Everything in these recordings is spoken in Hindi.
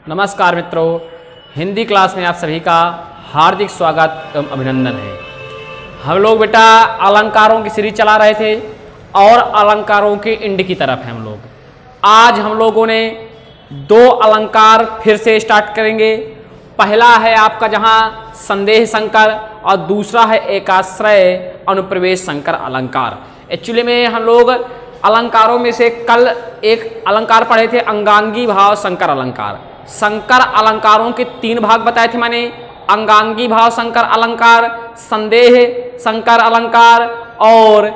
नमस्कार मित्रों, हिंदी क्लास में आप सभी का हार्दिक स्वागत एवं अभिनंदन है। हम लोग बेटा अलंकारों की सीरीज चला रहे थे और अलंकारों के एंड की तरफ हैं हम लोग। आज हम लोगों ने दो अलंकार फिर से स्टार्ट करेंगे। पहला है आपका जहां संदेह संकर और दूसरा है एकाश्रय अनुप्रवेश संकर अलंकार। एक्चुअली में हम लोग अलंकारों में से कल एक अलंकार पढ़े थे, अंगांगी भाव संकर अलंकार। संकर अलंकारों के तीन भाग बताए थे मैंने, अंगांगी भाव संकर अलंकार, संदेह संकर अलंकार और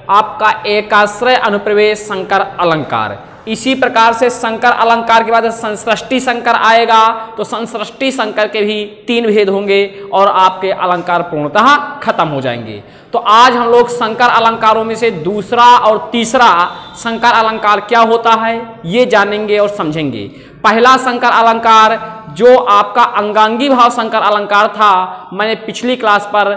आपका एकाश्रय अनुप्रवेश संकर अलंकार। इसी प्रकार से संकर अलंकार के बाद संसृष्टि संकर आएगा, तो संसृष्टि संकर के भी तीन भेद होंगे और आपके अलंकार पूर्णतः खत्म हो जाएंगे। तो आज हम लोग संकर अलंकारों में से दूसरा और तीसरा संकर अलंकार क्या होता है ये जानेंगे और समझेंगे। पहला संकर अलंकार जो आपका अंगांगी भाव संकर अलंकार था, मैंने पिछली क्लास पर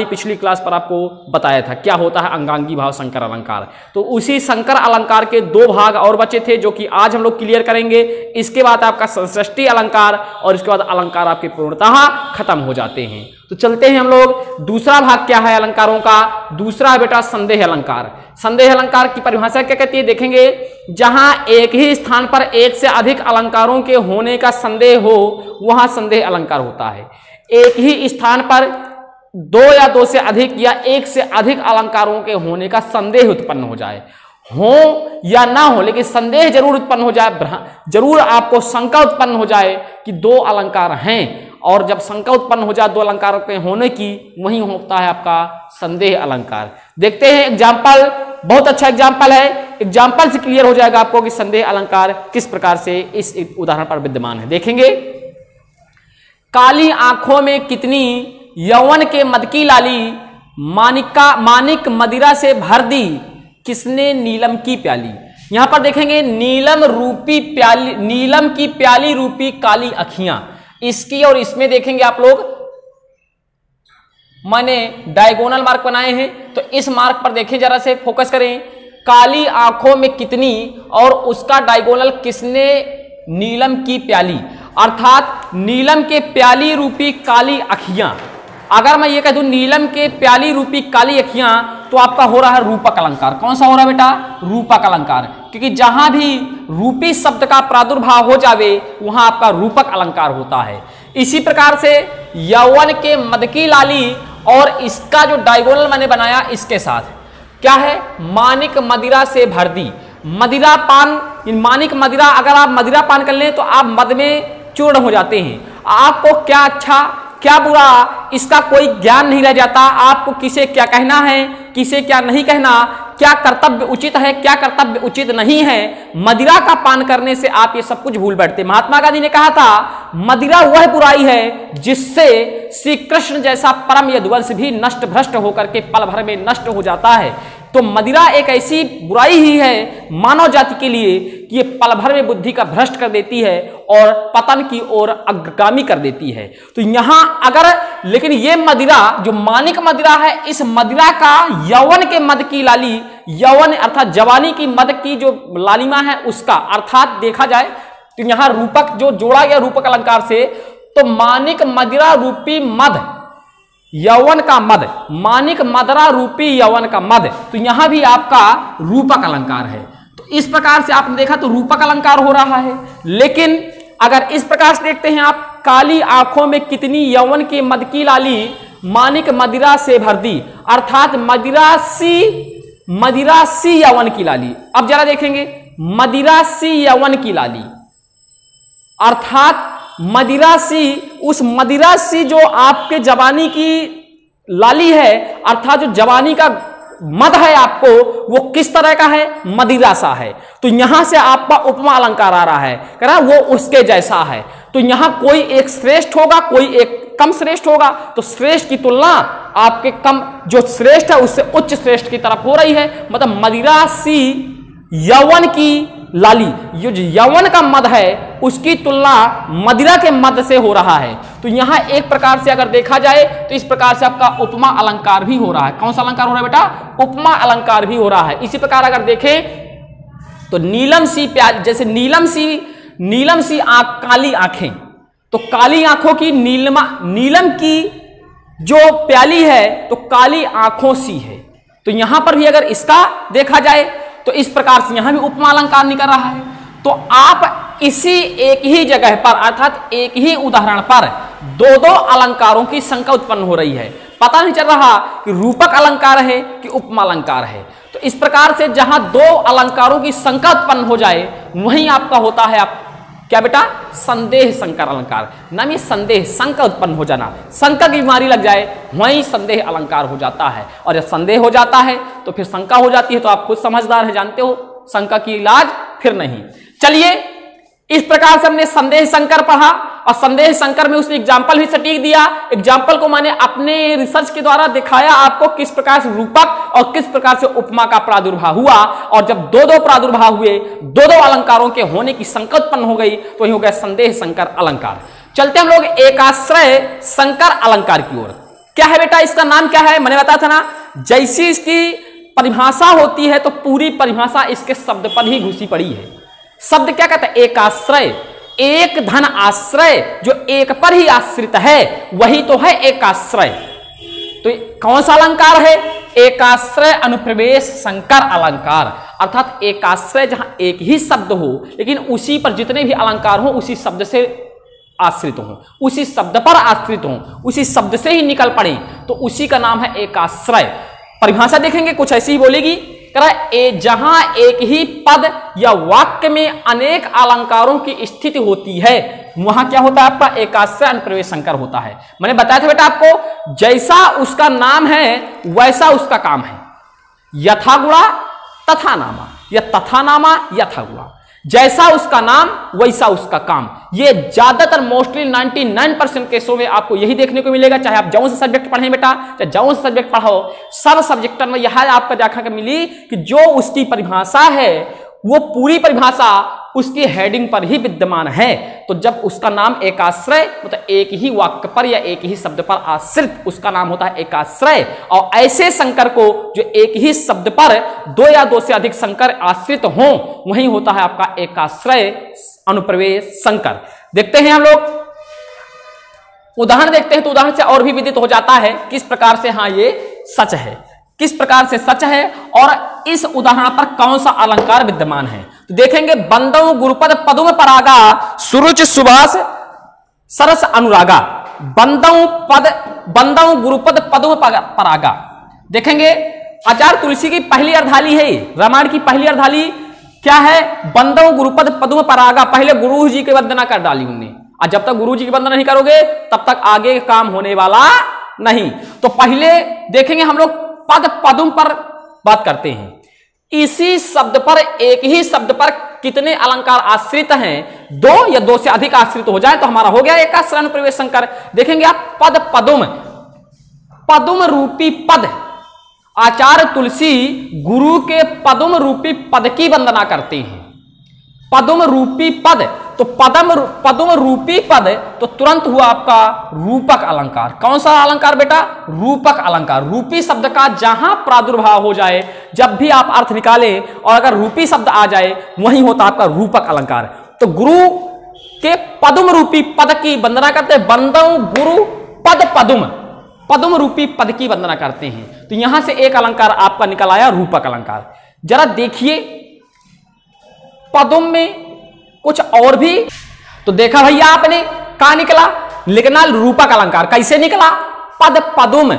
पिछली क्लास पर आपको बताया था क्या होता है अंगांगी भाव संकर अलंकार। तो उसी संकर अलंकार के दो भाग और बचे थे जो कि आज हम लोग क्लियर करेंगे। इसके बाद आपका संसृष्टि अलंकार और इसके बाद अलंकार आपके पूर्णतः खत्म हो जाते हैं। तो चलते हैं हम लोग, दूसरा भाग क्या है अलंकारों का। दूसरा है बेटा संदेह अलंकार। संदेह अलंकार की परिभाषा क्या कहती है देखेंगे, जहां एक ही स्थान पर एक से अधिक अलंकारों के होने का संदेह हो वहां संदेह अलंकार होता है। एक ही स्थान पर दो या दो से अधिक या एक से अधिक अलंकारों के होने का संदेह उत्पन्न हो जाए, हो या ना हो लेकिन संदेह जरूर उत्पन्न हो जाए, जरूर आपको शंका उत्पन्न हो जाए कि दो अलंकार हैं, और जब शंका उत्पन्न हो जाए दो अलंकारों के होने की, वही होता है आपका संदेह अलंकार। देखते हैं एग्जाम्पल, बहुत अच्छा एग्जाम्पल है, एग्जाम्पल से क्लियर हो जाएगा आपको कि संदेह अलंकार किस प्रकार से इस उदाहरण पर विद्यमान है। देखेंगे, काली आंखों में कितनी यौवन के मद की लाली, मानिक मदिरा से भर दी किसने नीलम की प्याली। यहां पर देखेंगे नीलम रूपी प्याली, नीलम की प्याली रूपी काली अखियां, इसकी और इसमें देखेंगे आप लोग मैंने डायगोनल मार्क बनाए हैं। तो इस मार्क पर देखें, जरा से फोकस करें, काली आंखों में कितनी और उसका डायगोनल किसने नीलम की प्याली, अर्थात नीलम के प्याली रूपी काली अखियां। अगर मैं ये कह दूं नीलम के प्याली रूपी काली अखियां, तो आपका हो रहा है रूपक अलंकार। कौन सा हो रहा है बेटा? रूपक अलंकार, क्योंकि जहां भी रूपी शब्द का प्रादुर्भाव हो जावे वहां आपका रूपक अलंकार होता है। इसी प्रकार से यौवन के मद की लाली और इसका जो डायगोनल मैंने बनाया इसके साथ क्या है, मानिक मदिरा से भर दी। मदिरा पान, मानिक मदिरा, अगर आप मदिरा पान कर लें तो आप मद में चूर्ण हो जाते हैं। आपको क्या अच्छा क्या बुरा इसका कोई ज्ञान नहीं रह जाता, आपको किसे क्या कहना है किसे क्या नहीं कहना, क्या कर्तव्य उचित है क्या कर्तव्य उचित नहीं है। मदिरा का पान करने से आप ये सब कुछ भूल बैठते। महात्मा गांधी ने कहा था, मदिरा वह बुराई है जिससे श्री कृष्ण जैसा परम यदुवंश भी नष्ट भ्रष्ट होकर के पल भर में नष्ट हो जाता है। तो मदिरा एक ऐसी बुराई ही है मानव जाति के लिए कि ये पल भर में बुद्धि का भ्रष्ट कर देती है और पतन की ओर अग्रगामी कर देती है। तो यहां अगर, लेकिन ये मदिरा जो मानिक मदिरा है, इस मदिरा का यौवन के मद की लाली, यौवन अर्थात जवानी की मद की जो लालिमा है उसका, अर्थात देखा जाए तो यहां रूपक जो जोड़ा गया रूपक अलंकार से, तो मानिक मदिरा रूपी मद, यौवन का मद, मानिक मदरा रूपी यौवन का मद, तो यहां भी आपका रूपक अलंकार है। तो इस प्रकार से आपने देखा तो रूपक अलंकार हो रहा है। लेकिन अगर इस प्रकार से देखते हैं आप, काली आंखों में कितनी यौवन की मद की लाली, मानिक मदिरा से भर दी, अर्थात मदिरा सी यौवन की लाली। अब जरा देखेंगे, मदिरा सी यौवन की लाली, अर्थात मदिरा सी, उस मदिरा सी जो आपके जवानी की लाली है, अर्थात जो जवानी का मद है आपको, वो किस तरह का है, मदिरा सा है। तो यहां से आपका उपमा अलंकार आ रहा है, कह रहा वो उसके जैसा है। तो यहां कोई एक श्रेष्ठ होगा, कोई एक कम श्रेष्ठ होगा, तो श्रेष्ठ की तुलना आपके कम, जो श्रेष्ठ है उससे उच्च श्रेष्ठ की तरफ हो रही है। मतलब मदिरा सी यौवन की लाली, ये जो यौवन का मद है उसकी तुलना मदिरा के मद से हो रहा है। तो यहां एक प्रकार से अगर देखा जाए तो इस प्रकार से आपका उपमा अलंकार भी हो रहा है। कौन सा अलंकार हो रहा है बेटा? उपमा अलंकार भी हो रहा है। इसी प्रकार अगर देखें तो नीलम सी प्याली, जैसे नीलम सी नीलम सी आंख, काली आंखें, तो काली आंखों की नीलम की जो प्याली है तो काली आंखों सी है। तो यहां पर भी अगर इसका देखा जाए तो इस प्रकार से यहां भी उपमा अलंकार निकल रहा है। तो आप इसी एक ही जगह पर अर्थात एक ही उदाहरण पर दो दो अलंकारों की शंका उत्पन्न हो रही है, पता नहीं चल रहा कि रूपक अलंकार है कि उपमा अलंकार है। तो इस प्रकार से जहां दो अलंकारों की शंका उत्पन्न हो जाए वहीं आपका होता है क्या बेटा, संदेह संकर अलंकार। नाम ये संदेह, शंका उत्पन्न हो जाना, शंका की बीमारी लग जाए वहीं संदेह अलंकार हो जाता है। और जब संदेह हो जाता है तो फिर शंका हो जाती है, तो आप खुद समझदार है, जानते हो शंका की इलाज फिर नहीं। चलिए इस प्रकार से हमने संदेह संकर पढ़ा और संदेह संकर में उसने एग्जाम्पल भी सटीक दिया। एग्जाम्पल को मैंने अपने रिसर्च के द्वारा दिखाया आपको किस प्रकार से रूपक और किस प्रकार से उपमा का प्रादुर्भाव हुआ। और जब दो दो प्रादुर्भाव हुए, दो दो अलंकारों के होने की शंका उत्पन्न हो गई तो हो गया संदेह संकर अलंकार। चलते हम लोग एकाश्रय संकर अलंकार की ओर। क्या है बेटा, इसका नाम क्या है? मैंने बताया था ना, जैसी इसकी परिभाषा होती है तो पूरी परिभाषा इसके शब्द पर ही घुसी पड़ी है। शब्द क्या कहता है? एक आश्रय, एक धन आश्रय, जो एक पर ही आश्रित है वही तो है एक आश्रय। तो कौन सा अलंकार है? एक आश्रय अनुप्रवेश संकर अलंकार। अर्थात एक आश्रय जहां एक ही शब्द हो लेकिन उसी पर जितने भी अलंकार हो उसी शब्द से आश्रित हो, उसी शब्द पर आश्रित हो, उसी शब्द से ही निकल पड़े, तो उसी का नाम है एक आश्रय। परिभाषा देखेंगे कुछ ऐसी ही बोलेगी, जहां एक ही पद या वाक्य में अनेक अलंकारों की स्थिति होती है वहां क्या होता है आपका एकाश्रय अनुप्रवेश संकर होता है। मैंने बताया था बेटा आपको, जैसा उसका नाम है वैसा उसका काम है। यथा गुणा तथा नामा या तथा नामा यथा गुणा, जैसा उसका नाम वैसा उसका काम। ये ज्यादातर मोस्टली 99% केसों में आपको यही देखने को मिलेगा, चाहे आप जौन से सब्जेक्ट पढ़ें बेटा, चाहे जौन से सब्जेक्ट पढ़ो, सब सब्जेक्ट में यह आपको देखने को मिली कि जो उसकी परिभाषा है वो पूरी परिभाषा उसकी हेडिंग पर ही विद्यमान है। तो जब उसका नाम एकाश्रय मतलब एक ही वाक्य पर या एक ही शब्द पर आश्रित, उसका नाम होता है एकाश्रय। और ऐसे संकर को जो एक ही शब्द पर दो या दो से अधिक संकर आश्रित हों वही होता है आपका एकाश्रय अनुप्रवेश संकर। देखते हैं हम लोग उदाहरण देखते हैं, तो उदाहरण से और भी विदित हो जाता है किस प्रकार से हाँ ये सच है, किस प्रकार से सच है और इस उदाहरण पर कौन सा अलंकार विद्यमान है। तो देखेंगे, बंदौ गुरुपद पदुम परागा सुरुच सुभाष सरस अनुरागा। बंदौ गुरुपद पदुम परागा। देखेंगे आचार्य तुलसी की पहली अर्धाली है, रामायण की पहली अर्धाली क्या है? बंदौ गुरुपद पदुम परागा। पहले गुरु जी की वंदना कर डाली उनने, और जब तक गुरु जी की वंदना नहीं करोगे तब तक आगे काम होने वाला नहीं। तो पहले देखेंगे हम लोग पद पदुम पर बात करते हैं। इसी शब्द पर, एक ही शब्द पर कितने अलंकार आश्रित हैं? दो या दो से अधिक आश्रित हो जाए तो हमारा हो गया एकाश्रय अनुप्रवेश संकर। देखेंगे आप पद पदुम, पदुम रूपी पद, आचार्य तुलसी गुरु के पदुम रूपी पद की वंदना करते हैं। पदुम रूपी पद, तो पदुम रूपी पद तो तुरंत हुआ आपका रूपक अलंकार। कौन सा अलंकार बेटा? रूपक अलंकार। रूपी शब्द का जहां प्रादुर्भाव हो जाए, जब भी आप अर्थ निकालें और अगर रूपी शब्द आ जाए वही होता आपका रूपक अलंकार। तो गुरु के पदुम रूपी पद की वंदना करते हैं। बंदौ गुरु पद पदुम, पदुम रूपी पद की वंदना करते हैं। तो यहां से एक अलंकार आपका निकल आया रूपक अलंकार। जरा देखिए पदुम में कुछ और भी तो देखा भैया आपने, कहां निकला? लिखना रूपक अलंकार। कैसे निकला? पद पदुम,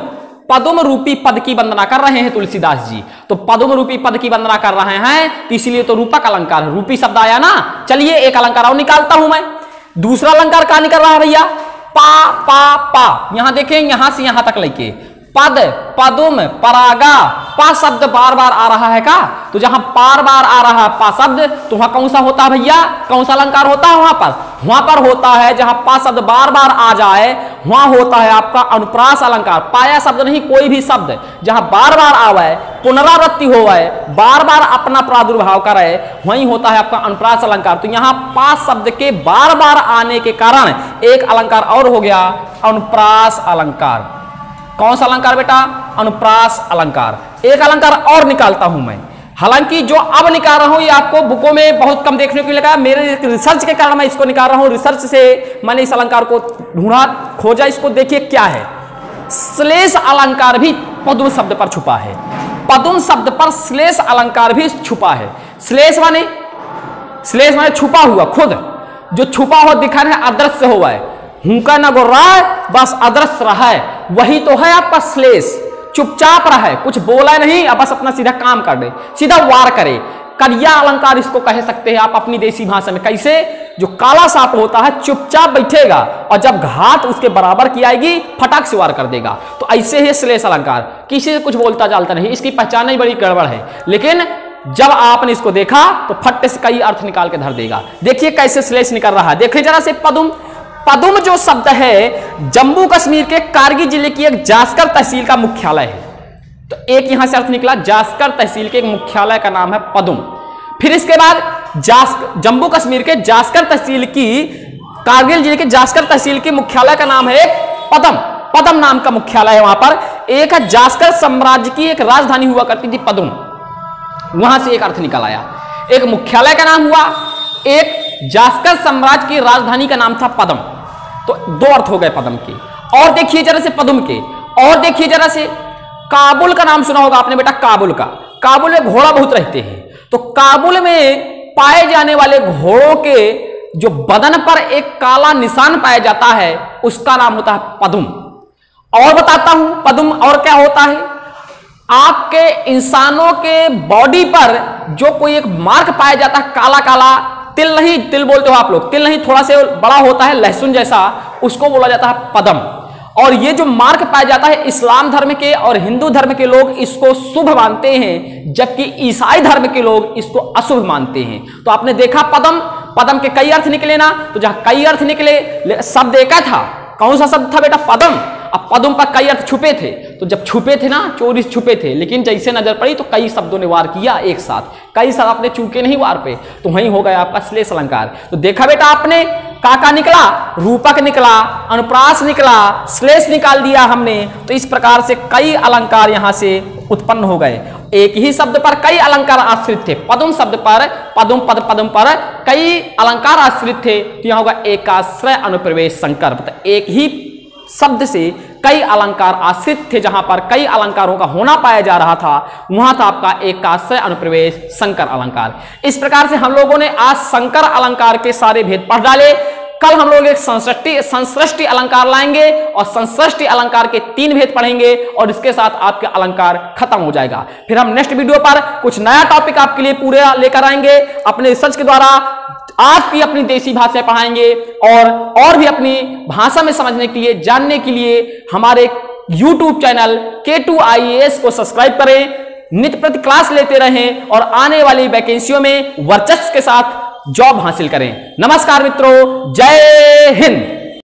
पदुम रूपी पद की वंदना कर रहे हैं तुलसीदास जी, तो पदुम रूपी पद की वंदना कर रहे हैं तो इसलिए तो रूपक अलंकार है, रूपी शब्द आया ना। चलिए एक अलंकार और निकालता हूं मैं। दूसरा अलंकार कहां निकल रहा है भैया? पा पा पा। यहां देखें, यहां से यहां तक लेके पद पदुम परागा, पा शब्द बार बार आ रहा है का? तो जहां बार बार आ रहा है पा शब्द तो वहां कौन सा होता है भैया? कौन सा अलंकार होता है वहां पर होता है जहां पा शब्द बार बार आ जाए वहां होता है आपका अनुप्रास अलंकार। पाया शब्द नहीं, कोई भी शब्द जहां बार बार आवे, पुनरावृत्ति होवे, बार बार अपना प्रादुर्भाव करे, वही होता है आपका अनुप्रास अलंकार। तो यहां पा शब्द के बार बार आने के कारण एक अलंकार और हो गया अनुप्रास अलंकार। कौन सा अलंकार बेटा? अनुप्रास अलंकार। एक अलंकार और निकालता हूं मैं। हालांकि जो अब निकाल रहा हूं ये आपको बुकों में बहुत कम देखने को लगा, मेरे रिसर्च के कारण मैं इसको निकाल रहा हूं। रिसर्च से मैंने इस अलंकार को ढूंढा, खोजा, इसको देखिए क्या है। श्लेष अलंकार भी पद्म शब्द पर छुपा है। पद्म शब्द पर श्लेष अलंकार भी छुपा है। श्लेष माने छुपा हुआ, खुद जो छुपा हुआ दिखा रहा है, अदृश्य हुआ है, हुंका न गुर्रा है, बस अदृश्य रहा है, वही तो है आपका श्लेष। चुपचाप रहा है, कुछ बोला नहीं, अब बस अपना सीधा काम कर दे, सीधा वार करे। करिया अलंकार इसको कह सकते हैं आप अपनी देसी भाषा में। कैसे? जो काला सांप होता है चुपचाप बैठेगा और जब घात उसके बराबर की आएगी फटाक से वार कर देगा। तो ऐसे ही श्लेष अलंकार, किसी से कुछ बोलता चालता नहीं, इसकी पहचान ही बड़ी गड़बड़ है, लेकिन जब आपने इसको देखा तो फट से कई अर्थ निकाल के धर देगा। देखिए कैसे श्लेष निकल रहा है, देखिए जरा से। पदुम जो शब्द है जम्मू कश्मीर के कारगिल जिले की एक जास्कर तहसील का मुख्यालय है। तो एक यहां से अर्थ निकला, जास्कर तहसील के एक मुख्यालय का नाम है पदुम। फिर इसके बाद जम्मू कश्मीर के जास्कर तहसील की, कारगिल जिले के जास्कर तहसील के मुख्यालय का नाम है एक पदम नाम का मुख्यालय है वहां पर। एक जास्कर साम्राज्य की एक राजधानी हुआ करती थी पदुम, वहां से एक अर्थ निकल आया। एक मुख्यालय का नाम हुआ, एक जास्कर साम्राज्य की राजधानी का नाम था पदम। तो दो अर्थ हो गए पदम के। और देखिए जरा से पदुम के, और देखिए जरा से काबुल का नाम सुना होगा आपने बेटा, काबुल का। काबुल में घोड़ा बहुत रहते हैं, तो काबुल में पाए जाने वाले घोड़ों के जो बदन पर एक काला निशान पाया जाता है उसका नाम होता है पदुम। और बताता हूं पदुम और क्या होता है। आपके इंसानों के बॉडी पर जो कोई एक मार्क पाया जाता है काला काला, तिल नहीं, तिल बोलते हो आप लोग, तिल नहीं, थोड़ा से बड़ा होता है लहसुन जैसा, उसको बोला जाता है पदम। और ये जो मार्क पाया जाता है, इस्लाम धर्म के और हिंदू धर्म के लोग इसको शुभ मानते हैं, जबकि ईसाई धर्म के लोग इसको अशुभ मानते हैं। तो आपने देखा पदम के कई अर्थ निकले ना, तो जहां कई अर्थ निकले, शब्द एक था, कौन सा शब्द था बेटा? पदम। अब पदम पर कई अर्थ छुपे थे, तो जब छुपे थे ना, चोरी छुपे थे, लेकिन जैसे नजर पड़ी तो कई शब्दों ने वार किया एक साथ, कई शब्द आपने चूके नहीं वार पे, तो वही हो गया आपका श्लेष अलंकार। तो देखा बेटा आपने, काका निकला, रूपक निकला, अनुप्रास निकला, श्लेष निकाल दिया हमने। तो इस प्रकार से कई अलंकार यहां से उत्पन्न हो गए। एक ही शब्द पर कई अलंकार आश्रित थे। पदम शब्द पर, पदम पर कई अलंकार आश्रित थे, तो यहां होगा एकाश्रय अनुप्रवेश संकर। मतलब एक ही शब्द से कई अलंकार आश्रित थे, जहां पर कई अलंकारों का होना पाया जा रहा था, वहां था आपका एकाश्रय अनुप्रवेश संकर अलंकार। इस प्रकार से हम लोगों ने आज संकर अलंकार के सारे भेद पढ़ डाले। कल हम लोग एक संश्रेष्टि अलंकार लाएंगे और संश्रेष्टि अलंकार के 3 भेद पढ़ेंगे और इसके साथ आपके अलंकार खत्म हो जाएगा। फिर हम नेक्स्ट वीडियो पर कुछ नया टॉपिक आपके लिए पूरे लेकर आएंगे, अपने रिसर्च के द्वारा आपकी अपनी देसी भाषा पढ़ाएंगे और भी अपनी भाषा में समझने के लिए, जानने के लिए हमारे YouTube चैनल K2 IAS को सब्सक्राइब करें, नित्य प्रति क्लास लेते रहें और आने वाली वैकेंसियों में वर्चस्व के साथ जॉब हासिल करें। नमस्कार मित्रों, जय हिंद।